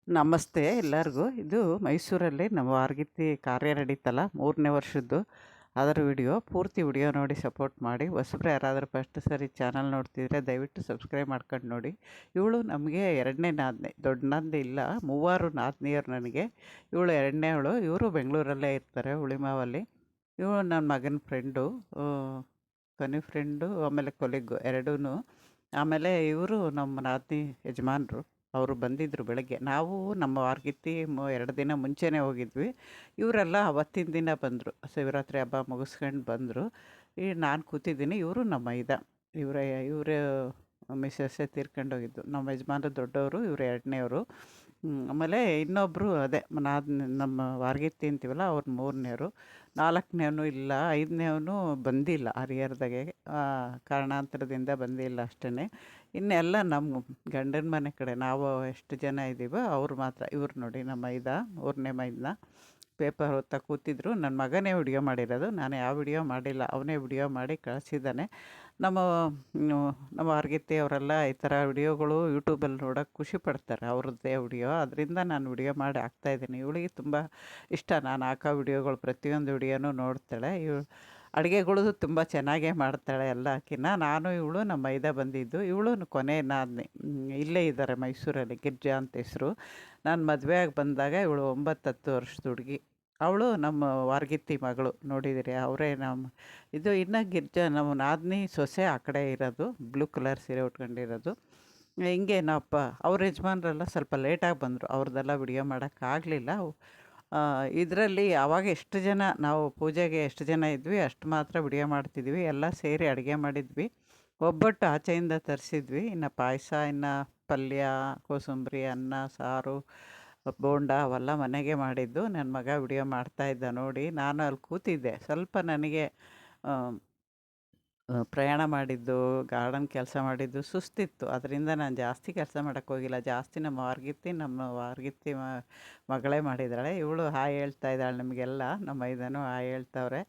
ನಮಸ್ತೆ ಎಲ್ಲರಿಗೂ. ಇದು ಮೈಸೂರಲ್ಲಿ ನಮ್ಮ ವಾರ್ಗಿತ್ತಿ ಕಾರ್ಯ ನಡೀತಲ್ಲ 3ನೇ ವರ್ಷದ್ದು, ಅದರ ಪೂರ್ತಿ ವಿಡಿಯೋ ನೋಡಿ ಸಪೋರ್ಟ್ ಮಾಡಿ. ಹೊಸಬ್ರು ಯಾರಾದರೂ ಫಸ್ಟ್ ಸರಿ ಚಾನಲ್ ನೋಡ್ತಿದ್ರೆ ದಯವಿಟ್ಟು ಸಬ್ಸ್ಕ್ರೈಬ್ ಮಾಡ್ಕೊಂಡು ನೋಡಿ. ಇವಳು ನಮಗೆ 2ನೇ ನಾದಿನಿ, ದೊಡ್ಡ ನಾದಿನಿ ಇಲ್ಲ, 3 ನಾದಿನಿಯರು ನನಗೆ. ಇವಳು 2ನೇವಳು. ಇವರು ಬೆಂಗಳೂರಲ್ಲೇ ಇರ್ತಾರೆ, ಹುಳಿಮಾವಲ್ಲಿ. ಇವಳು ನನ್ನ ಮಗನ ಫ್ರೆಂಡು, ಕೊನೆ ಫ್ರೆಂಡು, ಆಮೇಲೆ ಕೊಲೆಗ್ಗು ಎರಡೂ. ಆಮೇಲೆ ಇವರು ನಮ್ಮ ನಾದಿನಿ ಯಜಮಾನರು. ಅವರು ಬಂದಿದ್ದರು ಬೆಳಗ್ಗೆ. ನಾವು ನಮ್ಮ ವಾರ್ಗಿತ್ತಿ 2 ದಿನ ಮುಂಚೆನೇ ಹೋಗಿದ್ವಿ. ಇವರೆಲ್ಲ ಅವತ್ತಿನ ದಿನ ಬಂದರು, ಶಿವರಾತ್ರಿ ಹಬ್ಬ ಮುಗಿಸ್ಕೊಂಡು ಬಂದರು. ನಾನು ಕೂತಿದ್ದೀನಿ. ಇವರು ನಮ್ಮ ಇವರ ಮಿಸ್ಸಸ್ಸೇ ತೀರ್ಕೊಂಡೋಗಿದ್ದು. ನಮ್ಮ ಯಜಮಾನರು ದೊಡ್ಡವರು, ಇವರು 2ನೇವರು. ಆಮೇಲೆ ಇನ್ನೊಬ್ಬರು ಅದೇ ನಮ್ಮ ವಾರ್ಗಿತ್ತಿ ಅಂತೀವಲ್ಲ, ಅವ್ರು 3ನೇವರು. 4ನೇವನು ಇಲ್ಲ, 5ನೇವನು ಬಂದಿಲ್ಲ, ಹರಿಹರದಾಗೆ ಕಾರಣಾಂತರದಿಂದ ಬಂದಿಲ್ಲ ಅಷ್ಟೇ. ಇನ್ನೆಲ್ಲ ನಮ್ಮ ಗಂಡನ ಮನೆ ಕಡೆ ನಾವು ಎಷ್ಟು ಜನ ಇದ್ದೀವೋ ಅವ್ರು ಮಾತ್ರ. ಇವ್ರು ನೋಡಿ ನಮ್ಮ 3ನೇ ಮೈದನ ಪೇಪರ್ ಓದ್ತಾ ಕೂತಿದ್ರು. ನನ್ನ ಮಗನೇ ವಿಡಿಯೋ ಮಾಡಿರೋದು, ನಾನು ಯಾವ ವಿಡಿಯೋ ಮಾಡಿಲ್ಲ, ಅವನೇ ವಿಡಿಯೋ ಮಾಡಿ ಕಳಿಸಿದ್ದಾನೆ. ನಮ್ಮ ನಮ್ಮ ವಾರ್ಗಿತ್ತಿ ಅವರೆಲ್ಲ ಈ ಥರ ವಿಡಿಯೋಗಳು ಯೂಟ್ಯೂಬಲ್ಲಿ ನೋಡೋಕೆ ಖುಷಿ ಪಡ್ತಾರೆ, ಅವ್ರದ್ದೇ ವಿಡಿಯೋ. ಅದರಿಂದ ನಾನು ವಿಡಿಯೋ ಮಾಡಿ ಹಾಕ್ತಾಯಿದ್ದೀನಿ. ಇವಳಿಗೆ ತುಂಬ ಇಷ್ಟ ನಾನು ಹಾಕೋ ವಿಡಿಯೋಗಳು, ಪ್ರತಿಯೊಂದು ವಿಡಿಯೋನೂ ನೋಡ್ತಾಳೆ. ಅಡುಗೆಗಳು ತುಂಬ ಚೆನ್ನಾಗೇ ಮಾಡ್ತಾಳೆ ಎಲ್ಲಕ್ಕಿಂತ. ನಾನು ಇವಳು ನಮ್ಮ ಬಂದಿದ್ದು. ಇವಳು ಕೊನೆ ನಾದಿನಿ, ಇಲ್ಲೇ ಇದ್ದಾರೆ ಮೈಸೂರಲ್ಲಿ, ಗಿರ್ಜಾ ಅಂತ ಹೆಸರು. ನಾನು ಮದುವೆಯಾಗಿ ಬಂದಾಗ ಇವಳು 9-10 ವರ್ಷದ ಹುಡುಗಿ. ಅವಳು ನಮ್ಮ ವಾರ್ಗಿತ್ತಿ ಮಗಳು, ನೋಡಿದ್ದೀರಿ ಅವರೇ ಇದು. ಇನ್ನು ಗಿರ್ಜಾ ನಮ್ಮ ನಾದಿನಿ ಸೊಸೆ ಆ ಕಡೆ ಇರೋದು, ಬ್ಲೂ ಕಲರ್ ಸೀರೆ ಉಟ್ಕೊಂಡಿರೋದು. ಹಿಂಗೆ ಅವ್ರ ಯಜಮಾನ್ರೆಲ್ಲ ಸ್ವಲ್ಪ ಲೇಟಾಗಿ ಬಂದರು, ಅವ್ರದ್ದೆಲ್ಲ ವಿಡಿಯೋ ಮಾಡೋಕ್ಕಾಗಲಿಲ್ಲ. ಇದರಲ್ಲಿ ಆವಾಗ ಎಷ್ಟು ಜನ, ನಾವು ಪೂಜೆಗೆ ಎಷ್ಟು ಜನ ಇದ್ವಿ ಅಷ್ಟು ಮಾತ್ರ ವಿಡಿಯೋ ಮಾಡ್ತಿದ್ವಿ. ಎಲ್ಲ ಸೇರಿ ಅಡುಗೆ ಮಾಡಿದ್ವಿ. ಒಬ್ಬಟ್ಟು ಆಚೆಯಿಂದ ತರಿಸಿದ್ವಿ. ಇನ್ನು ಪಾಯಸ, ಇನ್ನು ಪಲ್ಯ, ಕೋಸಂಬರಿ, ಅನ್ನ, ಸಾರು, ಬೋಂಡ ಅವೆಲ್ಲ ಮನೆಗೆ ಮಾಡಿದ್ದು. ನನ್ನ ಮಗ ವಿಡಿಯೋ ಮಾಡ್ತಾಯಿದ್ದ ನೋಡಿ. ನಾನು ಅಲ್ಲಿ ಕೂತಿದ್ದೆ. ಸ್ವಲ್ಪ ನನಗೆ ಪ್ರಯಾಣ ಮಾಡಿದ್ದು, ಗಾರ್ಡನ್ ಕೆಲಸ ಮಾಡಿದ್ದು ಸುಸ್ತಿತ್ತು. ಅದರಿಂದ ನಾನು ಜಾಸ್ತಿ ಕೆಲಸ ಮಾಡೋಕ್ಕೋಗಿಲ್ಲ. ಜಾಸ್ತಿ ನಮ್ಮ ವಾರ್ಗಿತ್ತಿ ಮಗಳೇ ಮಾಡಿದ್ದಾಳೆ. ಇವಳು ಹಾಯ್ ಹೇಳ್ತಾ ಇದ್ದಾಳೆ ನಿಮಗೆಲ್ಲ. ನಮ್ಮ ಹಾಯ್ ಹೇಳ್ತವ್ರೆ.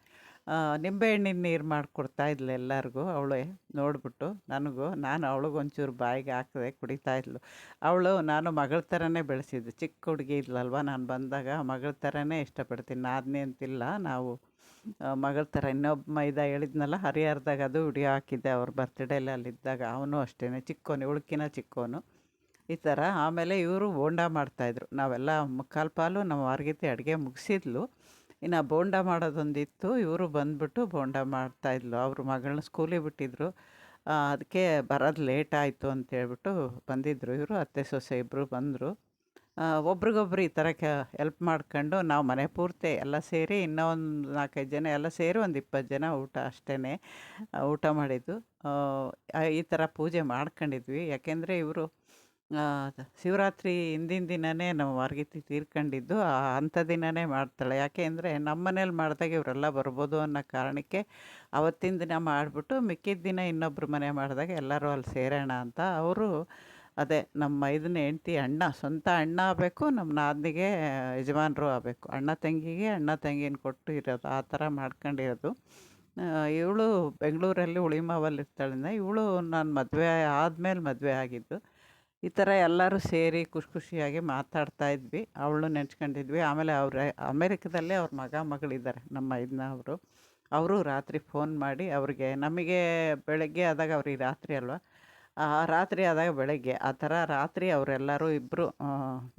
ನಿಂಬೆಹಣ್ಣಿನ ನೀರು ಮಾಡಿಕೊಡ್ತಾ ಇದ್ಲು ಎಲ್ಲರಿಗೂ ಅವಳೇ ನೋಡಿಬಿಟ್ಟು. ನಾನು ಅವಳಿಗೊಂಚೂರು ಬಾಯಿಗೆ ಹಾಕಿದೆ, ಕುಡಿತಾಯಿದ್ಲು. ನಾನು ಮಗಳ ಥರನೇ ಬೆಳೆಸಿದ್ದು. ಚಿಕ್ಕ ಹುಡುಗಿ ಇದ್ಲಲ್ವ, ನಾನು ಬಂದಾಗ ಮಗಳ ಥರನೇ ಇಷ್ಟಪಡ್ತೀನಿ. ನಾದಿನಿ ಅಂತಿಲ್ಲ, ನಾವು ಮಗಳ ಥರ. ಇನ್ನೊಬ್ಬ ಹೇಳಿದ್ನಲ್ಲ ಹರಿಹರದಾಗ, ಅದು ವಿಡಿಯೋ ಹಾಕಿದ್ದೆ ಅವ್ರ ಬರ್ತ್ಡೇಲಿ ಅಲ್ಲಿದ್ದಾಗ. ಅವನು ಅಷ್ಟೇ ಚಿಕ್ಕವನು, ಇವಳಕ್ಕಿಂತ ಚಿಕ್ಕವನು ಈ ಥರ. ಆಮೇಲೆ ಇವರು ಬೋಂಡ ಮಾಡ್ತಾಯಿದ್ರು. ನಾವೆಲ್ಲ ಮುಕ್ಕಾಲು ಪಾಲು ನಮ್ಮ ವಾರ್ಗಿತ್ತಿ ಅಡುಗೆ ಮುಗಿಸಿದ್ಲು. ಇನ್ನು ಬೋಂಡ ಮಾಡೋದೊಂದಿತ್ತು. ಇವರು ಬಂದುಬಿಟ್ಟು ಬೋಂಡ ಮಾಡ್ತಾಯಿದ್ಲು. ಅವರು ಮಗಳನ್ನ ಸ್ಕೂಲಿಗೆ ಬಿಟ್ಟಿದ್ರು, ಅದಕ್ಕೆ ಬರೋದು ಲೇಟ್ ಆಯಿತು ಅಂತೇಳ್ಬಿಟ್ಟು ಬಂದಿದ್ದರು. ಇವರು ಅತ್ತೆ ಸೊಸೆ ಇಬ್ಬರು ಬಂದರು. ಒಬ್ರಿಗೊಬ್ರು ಈ ಥರ ಹೆಲ್ಪ್ ಮಾಡ್ಕೊಂಡು ನಾವು ಮನೆ ಪೂರ್ತಿ ಎಲ್ಲ ಸೇರಿ, ಇನ್ನೂ ಒಂದು 4-5 ಜನ ಎಲ್ಲ ಸೇರಿ ಒಂದು 20 ಜನ ಊಟ ಅಷ್ಟೇ ಊಟ ಮಾಡಿದ್ದು. ಈ ಥರ ಪೂಜೆ ಮಾಡ್ಕೊಂಡಿದ್ವಿ. ಯಾಕೆಂದರೆ ಇವರು ಶಿವರಾತ್ರಿ ಹಿಂದಿನ ದಿನವೇ ನಮ್ಮ ವಾರ್ಗಿತ್ತಿ ತೀರ್ಕೊಂಡಿದ್ದು. ಅಂಥ ದಿನವೇ ಮಾಡ್ತಾಳೆ. ಯಾಕೆ ಅಂದರೆ ನಮ್ಮ ಮನೇಲಿ ಮಾಡಿದಾಗ ಇವರೆಲ್ಲ ಬರ್ಬೋದು ಅನ್ನೋ ಕಾರಣಕ್ಕೆ ಅವತ್ತಿನ ದಿನ ಮಾಡಿಬಿಟ್ಟು, ಮಿಕ್ಕಿದ ದಿನ ಇನ್ನೊಬ್ರು ಮನೆ ಮಾಡಿದಾಗ ಎಲ್ಲರೂ ಅಲ್ಲಿ ಸೇರೋಣ ಅಂತ. ಅವರು ಅದೇ ನಮ್ಮ ಹೆಂಡ್ತಿ ಅಣ್ಣ, ಸ್ವಂತ ಅಣ್ಣ ಆಗಬೇಕು, ನಮ್ಮ ನಾದಿನಿಗೆ ಯಜಮಾನರು ಆಗಬೇಕು. ಅಣ್ಣ ತಂಗಿಗೆ ಅಣ್ಣ ತಂಗಿನ ಕೊಟ್ಟು ಇರೋದು, ಆ ಥರ ಮಾಡ್ಕೊಂಡಿರೋದು. ಇವಳು ಬೆಂಗಳೂರಲ್ಲಿ ಹುಳಿಮಾವಲ್ಲಿ ಇರ್ತಾಳೆ. ಇವಳು ನಾನು ಮದುವೆ ಆದಮೇಲೆ ಮದುವೆ ಆಗಿದ್ದು. ಈ ಥರ ಎಲ್ಲರೂ ಸೇರಿ ಖುಷಿಯಾಗಿ ಮಾತಾಡ್ತಾ ಇದ್ವಿ. ಅವಳು ನೆನ್ಸ್ಕೊಂಡಿದ್ವಿ. ಆಮೇಲೆ ಅಮೇರಿಕದಲ್ಲೇ ಅವ್ರ ಮಗಳಿದ್ದಾರೆ ನಮ್ಮ ಅವರು ರಾತ್ರಿ ಫೋನ್ ಮಾಡಿ ಅವ್ರಿಗೆ, ನಮಗೆ ಬೆಳಗ್ಗೆ ಆದಾಗ ಅವ್ರಿಗೆ ರಾತ್ರಿ ಅಲ್ವ, ರಾತ್ರಿ ಆದಾಗ ಬೆಳಗ್ಗೆ, ಆ ಥರ ರಾತ್ರಿ ಅವರೆಲ್ಲರೂ ಇಬ್ಬರು,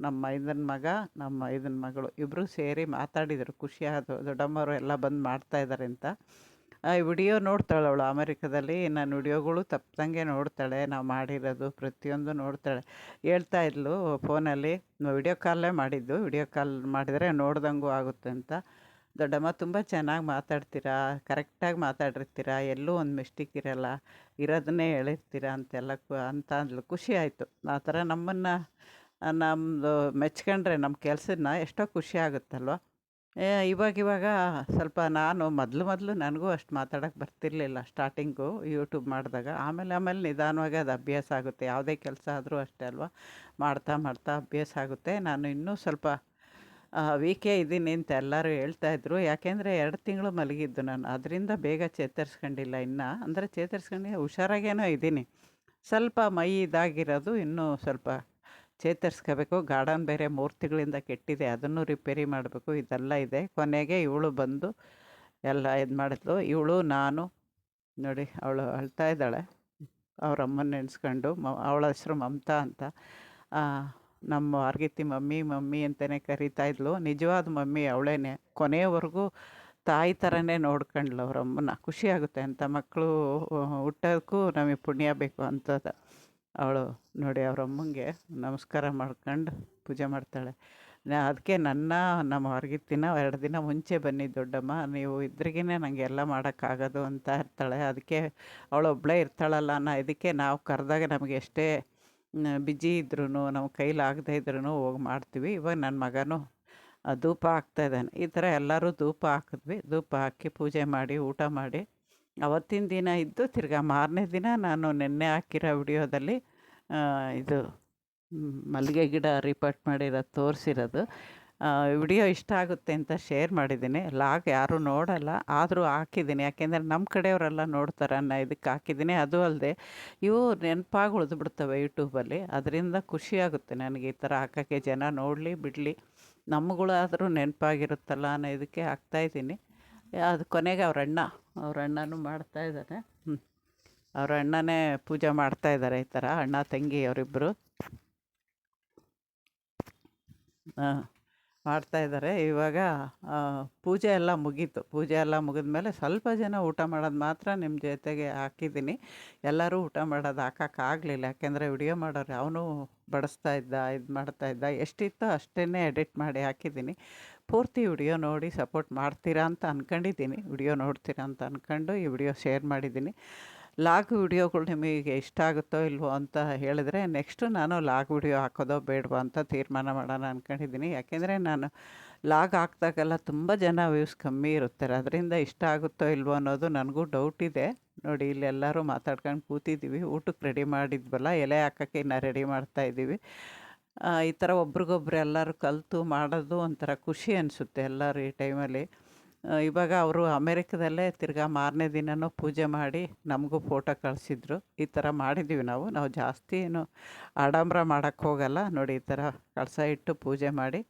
ನಮ್ಮ ಮಗ, ನಮ್ಮ ಮಗಳು ಇಬ್ಬರು ಸೇರಿ ಮಾತಾಡಿದರು. ಖುಷಿಯಾದ ದೊಡ್ಡಮ್ಮವರು ಎಲ್ಲ ಬಂದು ಮಾಡ್ತಾಯಿದ್ದಾರೆ ಅಂತ. ವಿಡಿಯೋ ನೋಡ್ತಾಳೆ ಅವಳು ಅಮೇರಿಕದಲ್ಲಿ. ನನ್ನ ವಿಡಿಯೋಗಳು ತಪ್ಪದಂಗೆ ನೋಡ್ತಾಳೆ, ನಾವು ಮಾಡಿರೋದು ಪ್ರತಿಯೊಂದು ನೋಡ್ತಾಳೆ. ಹೇಳ್ತಾ ಇದ್ಲು ಫೋನಲ್ಲಿ, ವಿಡಿಯೋ ಕಾಲೇ ಮಾಡಿದ್ದು, ವಿಡಿಯೋ ಕಾಲ್ ಮಾಡಿದರೆ ನೋಡ್ದಂಗೂ ಆಗುತ್ತೆ ಅಂತ. ದೊಡ್ಡಮ್ಮ ತುಂಬ ಚೆನ್ನಾಗಿ ಮಾತಾಡ್ತೀರಾ, ಕರೆಕ್ಟಾಗಿ ಮಾತಾಡಿರ್ತೀರ, ಎಲ್ಲೂ ಒಂದು ಮಿಸ್ಟೇಕ್ ಇರೋಲ್ಲ, ಇರೋದನ್ನೇ ಹೇಳಿರ್ತೀರ ಅಂತೆಲ್ಲ ಅಂತ ಅಂದ್ಲು. ಖುಷಿ ಆಯಿತು. ಆ ಥರ ನಮ್ಮದು ಮೆಚ್ಕೊಂಡ್ರೆ ನಮ್ಮ ಕೆಲಸನ ಎಷ್ಟೋ ಖುಷಿ ಆಗುತ್ತಲ್ವ. ಇವಾಗ ಸ್ವಲ್ಪ ನಾನು ಮೊದಲು ನನಗೂ ಅಷ್ಟು ಮಾತಾಡೋಕ್ಕೆ ಬರ್ತಿರ್ಲಿಲ್ಲ ಸ್ಟಾರ್ಟಿಂಗು ಯೂಟ್ಯೂಬ್ ಮಾಡಿದಾಗ. ಆಮೇಲೆ ನಿಧಾನವಾಗಿ ಅದು ಅಭ್ಯಾಸ ಆಗುತ್ತೆ. ಯಾವುದೇ ಕೆಲಸ ಆದರೂ ಅಷ್ಟೇ ಅಲ್ವ, ಮಾಡ್ತಾ ಅಭ್ಯಾಸ ಆಗುತ್ತೆ. ನಾನು ಇನ್ನೂ ಸ್ವಲ್ಪ ವೀಕೇ ಇದ್ದೀನಿ ಅಂತ ಎಲ್ಲರೂ ಹೇಳ್ತಾಯಿದ್ರು. ಯಾಕೆಂದರೆ 2 ತಿಂಗಳು ಮಲಗಿದ್ದು ನಾನು, ಅದರಿಂದ ಬೇಗ ಚೇತರಿಸ್ಕೊಂಡಿಲ್ಲ ಇನ್ನು. ಅಂದರೆ ಹುಷಾರಾಗೇನೋ ಇದ್ದೀನಿ. ಸ್ವಲ್ಪ ಮೈ ಇದಾಗಿರೋದು ಇನ್ನೂ ಸ್ವಲ್ಪ ಚೇತರಿಸ್ಕೋಬೇಕು. ಗಾರ್ಡನ್ ಬೇರೆ 3 ತಿಂಗಳಿಂದ ಕೆಟ್ಟಿದೆ, ಅದನ್ನು ರಿಪೇರಿ ಮಾಡಬೇಕು. ಇದೆಲ್ಲ ಇದೆ. ಕೊನೆಗೆ ಇವಳು ಬಂದು ಎಲ್ಲ ಇದು ಮಾಡಿದ್ಲು. ಇವಳು ನಾನು ನೋಡಿ ಅವಳು ಅಳ್ತಾ ಇದ್ದಾಳೆ ಅವ್ರ ಅಮ್ಮನ ನೆನೆಸ್ಕೊಂಡು. ಅವಳ ಹೆಸರು ಮಮತಾ ಅಂತ. ಆ, ನಮ್ಮ ವಾರ್ಗಿತ್ತಿ ಮಮ್ಮಿ ಮಮ್ಮಿ ಅಂತಲೇ ಕರೀತಾ ಇದ್ಲು. ನಿಜವಾದ ಮಮ್ಮಿ ಅವಳೇನೆ. ಕೊನೆಯವರೆಗೂ ತಾಯಿ ಥರನೇ ನೋಡ್ಕೊಂಡ್ಲು ಅವ್ರ ಅಮ್ಮನ. ಖುಷಿ ಆಗುತ್ತೆ ಅಂಥ ಮಕ್ಕಳು ಹುಟ್ಟೋದಕ್ಕೂ ನಮಗೆ ಪುಣ್ಯ ಬೇಕು ಅಂತದ. ಅವಳು ನೋಡಿ ಅವ್ರ ಅಮ್ಮಂಗೆ ನಮಸ್ಕಾರ ಮಾಡ್ಕೊಂಡು ಪೂಜೆ ಮಾಡ್ತಾಳೆ. ಅದಕ್ಕೆ ನಮ್ಮ ಹೊರಗಿತ್ತಿನ 2 ದಿನ ಮುಂಚೆ ಬನ್ನಿ ದೊಡ್ಡಮ್ಮ, ನೀವು ಇದ್ರಿಗೇ ನನಗೆ ಎಲ್ಲ ಮಾಡೋಕ್ಕಾಗೋದು ಅಂತ ಇರ್ತಾಳೆ. ಅದಕ್ಕೆ ಅವಳೊಬ್ಬಳೇ ಇರ್ತಾಳಲ್ಲ ಅನ್ನೋ ಇದಕ್ಕೆ ನಾವು ಕರೆದಾಗ ನಮಗೆ ಎಷ್ಟೇ ಬಿಜಿ ಇದ್ರೂ ನಮ್ಮ ಕೈಲಾಗದೇ ಇದ್ರೂ ಹೋಗಿ ಮಾಡ್ತೀವಿ. ಇವಾಗ ನನ್ನ ಮಗನೂ ಧೂಪ ಹಾಕ್ತಾಯಿದ್ದಾನೆ. ಈ ಥರ ಎಲ್ಲರೂ ಧೂಪ ಹಾಕಿದ್ವಿ. ಧೂಪ ಹಾಕಿ ಪೂಜೆ ಮಾಡಿ ಊಟ ಮಾಡಿ ಅವತ್ತಿನ ದಿನ ಇದ್ದು ತಿರ್ಗಾ ಮಾರನೇ ದಿನ ನಾನು ನೆನ್ನೆ ಹಾಕಿರೋ ವಿಡಿಯೋದಲ್ಲಿ ಇದು ಮಲ್ಲಿಗೆ ಗಿಡ ರಿಪೋರ್ಟ್ ಮಾಡಿರೋದು ತೋರಿಸಿರೋದು ವಿಡಿಯೋ ಇಷ್ಟ ಆಗುತ್ತೆ ಅಂತ ಶೇರ್ ಮಾಡಿದ್ದೀನಿ. ಲಾಗ್ ಯಾರೂ ನೋಡಲ್ಲ, ಆದರೂ ಹಾಕಿದ್ದೀನಿ. ಯಾಕೆಂದರೆ ನಮ್ಮ ಕಡೆಯವರೆಲ್ಲ ನೋಡ್ತಾರೆ ಅನ್ನೋ ಇದಕ್ಕೆ ಹಾಕಿದ್ದೀನಿ. ಅದು ಅಲ್ಲದೆ ಇವು ನೆನಪಾಗಿ ಉಳಿದ್ಬಿಡ್ತವೆ ಯೂಟ್ಯೂಬಲ್ಲಿ. ಅದರಿಂದ ಖುಷಿಯಾಗುತ್ತೆ ನನಗೆ ಈ ಥರ ಹಾಕೋಕ್ಕೆ. ಜನ ನೋಡಲಿ ಬಿಡಲಿ, ನಮ್ಗಳಾದರೂ ನೆನಪಾಗಿರುತ್ತಲ್ಲ ಅನ್ನೋ ಇದಕ್ಕೆ ಹಾಕ್ತಾಯಿದ್ದೀನಿ. ಅದು ಕೊನೆಗೆ ಅವ್ರ ಅಣ್ಣನೂ ಮಾಡ್ತಾಯಿದ್ದಾನೆ. ಅವ್ರ ಅಣ್ಣನೇ ಪೂಜೆ ಮಾಡ್ತಾಯಿದ್ದಾರೆ. ಈ ಥರ ಅಣ್ಣ ತಂಗಿ ಅವರಿಬ್ಬರು ಮಾಡ್ತಾಯಿದ್ದಾರೆ. ಇವಾಗ ಪೂಜೆ ಎಲ್ಲ ಮುಗೀತು. ಪೂಜೆ ಎಲ್ಲ ಮುಗಿದ್ಮೇಲೆ ಸ್ವಲ್ಪ ಜನ ಊಟ ಮಾಡೋದು ಮಾತ್ರ ನಿಮ್ಮ ಜೊತೆಗೆ ಹಾಕಿದ್ದೀನಿ. ಎಲ್ಲರೂ ಊಟ ಮಾಡೋದು ಹಾಕೋಕ್ಕಾಗಲಿಲ್ಲ, ಯಾಕೆಂದರೆ ವಿಡಿಯೋ ಮಾಡೋರು ಅವನು ಬಡಿಸ್ತಾ ಇದ್ದ, ಇದು ಮಾಡ್ತಾಯಿದ್ದ. ಎಷ್ಟಿತ್ತೋ ಅಷ್ಟೇ ಎಡಿಟ್ ಮಾಡಿ ಹಾಕಿದ್ದೀನಿ. ಪೂರ್ತಿ ವಿಡಿಯೋ ನೋಡಿ ಸಪೋರ್ಟ್ ಮಾಡ್ತೀರಾ ಅಂತ ಅಂದ್ಕೊಂಡಿದ್ದೀನಿ. ವಿಡಿಯೋ ನೋಡ್ತೀರಾ ಅಂತ ಅಂದ್ಕೊಂಡು ಈ ವಿಡಿಯೋ ಶೇರ್ ಮಾಡಿದ್ದೀನಿ. ಲಾಗ್ ವಿಡಿಯೋಗಳು ನಿಮಗೆ ಇಷ್ಟ ಆಗುತ್ತೋ ಇಲ್ವೋ ಅಂತ ಹೇಳಿದ್ರೆ ನೆಕ್ಸ್ಟು ನಾನು ಲಾಗ್ ವಿಡಿಯೋ ಹಾಕೋದೋ ಬೇಡವೋ ಅಂತ ತೀರ್ಮಾನ ಮಾಡೋಣ ಅಂದ್ಕೊಂಡಿದ್ದೀನಿ. ಯಾಕೆಂದರೆ ನಾನು ಲಾಗ್ ಹಾಕ್ದಾಗೆಲ್ಲ ತುಂಬ ಜನ ವ್ಯೂಸ್ ಕಮ್ಮಿ ಇರುತ್ತಾರೆ. ಅದರಿಂದ ಇಷ್ಟ ಆಗುತ್ತೋ ಇಲ್ವೋ ಅನ್ನೋದು ನನಗೂ ಡೌಟ್ ಇದೆ. ನೋಡಿ ಇಲ್ಲೆಲ್ಲರೂ ಮಾತಾಡ್ಕೊಂಡು ಕೂತಿದ್ದೀವಿ. ಊಟಕ್ಕೆ ರೆಡಿ ಮಾಡಿದ್ವಲ್ಲ, ಎಲೆ ಹಾಕೋಕ್ಕೆ ಇನ್ನು ರೆಡಿ ಮಾಡ್ತಾಯಿದ್ದೀವಿ. ಈ ಥರ ಒಬ್ರಿಗೊಬ್ರು ಎಲ್ಲರೂ ಕಲಿತು ಮಾಡೋದು ಒಂಥರ ಖುಷಿ ಅನಿಸುತ್ತೆ ಎಲ್ಲರೂ ಈ ಟೈಮಲ್ಲಿ. ಇವಾಗ ಅವರು ಅಮೇರಿಕದಲ್ಲೇ ತಿರ್ಗಾ ಮಾರನೇ ದಿನವೂ ಪೂಜೆ ಮಾಡಿ ನಮಗೂ ಫೋಟೋ ಕಳಿಸಿದ್ರು. ಈ ಥರ ಮಾಡಿದ್ದೀವಿ ನಾವು ಜಾಸ್ತಿ ಏನು ಆಡಂಬರ ಮಾಡೋಕ್ಕೆ ಹೋಗಲ್ಲ. ನೋಡಿ ಈ ಥರ ಕಳಸ ಇಟ್ಟು ಪೂಜೆ ಮಾಡಿ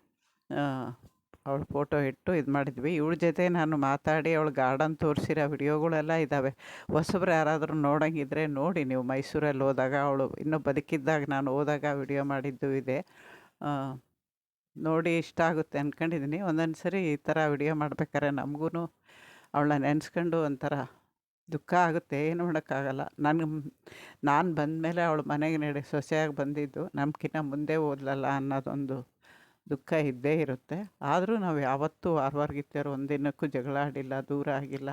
ಅವಳು ಫೋಟೋ ಇಟ್ಟು ಇದು ಮಾಡಿದ್ವಿ. ಇವಳ ಜೊತೆ ನಾನು ಮಾತಾಡಿ ಅವಳು ಗಾರ್ಡನ್ ತೋರಿಸಿರೋ ವಿಡಿಯೋಗಳೆಲ್ಲ ಇದ್ದಾವೆ. ಹೊಸಬ್ರು ಯಾರಾದರೂ ನೋಡೋಂಗಿದ್ರೆ ನೋಡಿ ನೀವು. ಮೈಸೂರಲ್ಲಿ ಹೋದಾಗ ಅವಳು ಇನ್ನೂ ಬದುಕಿದ್ದಾಗ ನಾನು ಹೋದಾಗ ವಿಡಿಯೋ ಮಾಡಿದ್ದು ಇದೆ. ನೋಡಿ ಇಷ್ಟ ಆಗುತ್ತೆ ಅಂದ್ಕೊಂಡಿದ್ದೀನಿ. ಒಂದೊಂದು ಸರಿ ಈ ಥರ ವಿಡಿಯೋ ಮಾಡ್ಬೇಕಾದ್ರೆ ನಮಗೂ ಅವಳನ್ನ ನೆನೆಸ್ಕೊಂಡು ಒಂಥರ ದುಃಖ ಆಗುತ್ತೆ. ಏನು ಮಾಡೋಕ್ಕಾಗಲ್ಲ. ನಾನು ಬಂದಮೇಲೆ ಅವಳು ಮನೆಗೆ ಸೊಸೆಯಾಗಿ ಬಂದಿದ್ದು, ನಮ್ಗಿಂತ ಮುಂದೆ ಓದಲಲ್ಲ ಅನ್ನೋದೊಂದು ದುಃಖ ಇದ್ದೇ ಇರುತ್ತೆ. ಆದರೂ ನಾವು ಯಾವತ್ತೂ ವಾರವಾಗಿತ್ತೇರು ಒಂದಿನಕ್ಕೂ ಜಗಳ ಆಡಿಲ್ಲ, ದೂರ ಆಗಿಲ್ಲ.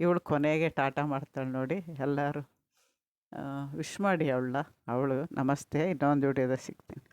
ಇವಳು ಕೊನೆಗೆ ಟಾಟಾ ಮಾಡ್ತಾಳೆ ನೋಡಿ. ಎಲ್ಲರೂ ವಿಶ್ ಮಾಡಿ ಅವಳು ನಮಸ್ತೆ. ಇನ್ನೊಂದು ವಿಡಿಯೋದ ಸಿಗ್ತೀನಿ.